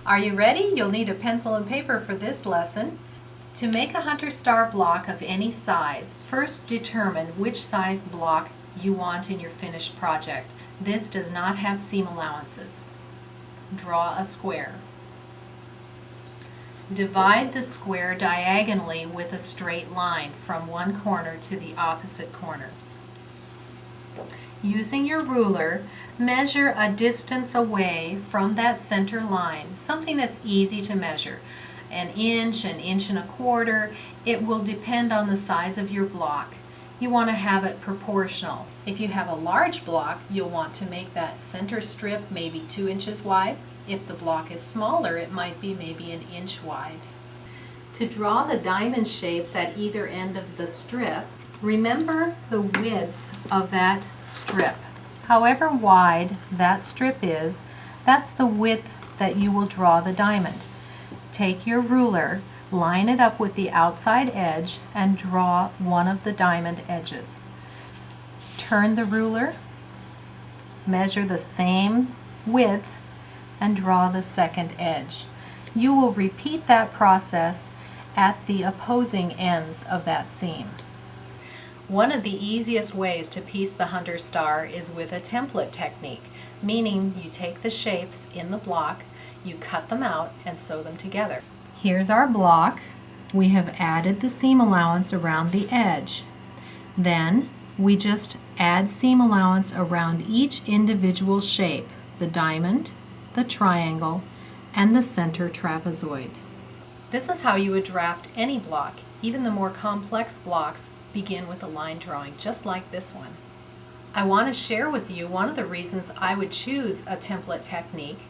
Are you ready? You'll need a pencil and paper for this lesson. To make a hunter star block of any size, first determine which size block you want in your finished project. This does not have seam allowances. Draw a square. Divide the square diagonally with a straight line from one corner to the opposite corner. Using your ruler, measure a distance away from that center line, something that's easy to measure. An inch and a quarter. It will depend on the size of your block. You want to have it proportional. If you have a large block, you'll want to make that center strip maybe 2 inches wide. If the block is smaller, it might be maybe an inch wide. To draw the diamond shapes at either end of the strip, remember the width of that strip. However wide that strip is, that's the width that you will draw the diamond. Take your ruler, line it up with the outside edge, and draw one of the diamond edges. Turn the ruler, measure the same width, and draw the second edge. You will repeat that process at the opposing ends of that seam. One of the easiest ways to piece the hunter star is with a template technique, meaning you take the shapes in the block, you cut them out, and sew them together. Here's our block. We have added the seam allowance around the edge. Then we just add seam allowance around each individual shape, the diamond, the triangle, and the center trapezoid. This is how you would draft any block. Even the more complex blocks begin with a line drawing, just like this one. I want to share with you one of the reasons I would choose a template technique.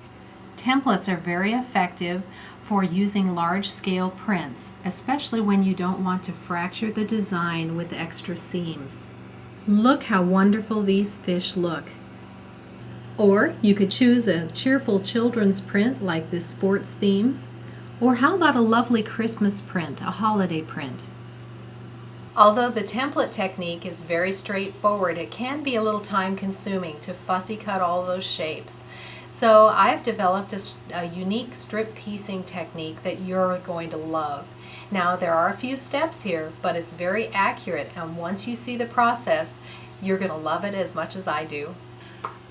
Templates are very effective for using large-scale prints, especially when you don't want to fracture the design with extra seams. Look how wonderful these fish look. Or you could choose a cheerful children's print like this sports theme. Or how about a lovely Christmas print, a holiday print? Although the template technique is very straightforward, it can be a little time consuming to fussy cut all those shapes. So I've developed a unique strip piecing technique that you're going to love. Now there are a few steps here, but it's very accurate, and once you see the process, you're going to love it as much as I do.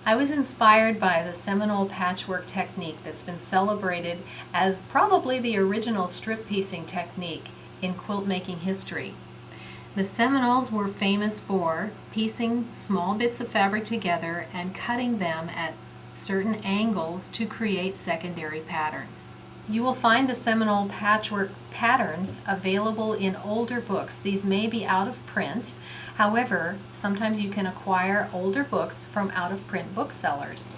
I was inspired by the Seminole Patchwork technique that's been celebrated as probably the original strip piecing technique in quilt making history. The Seminoles were famous for piecing small bits of fabric together and cutting them at certain angles to create secondary patterns. You will find the Seminole Patchwork patterns available in older books. These may be out of print. However, sometimes you can acquire older books from out-of-print booksellers.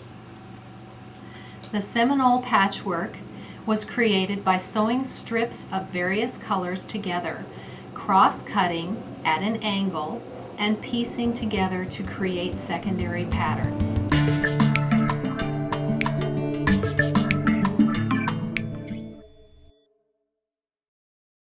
The Seminole Patchwork was created by sewing strips of various colors together, cross-cutting at an angle, and piecing together to create secondary patterns.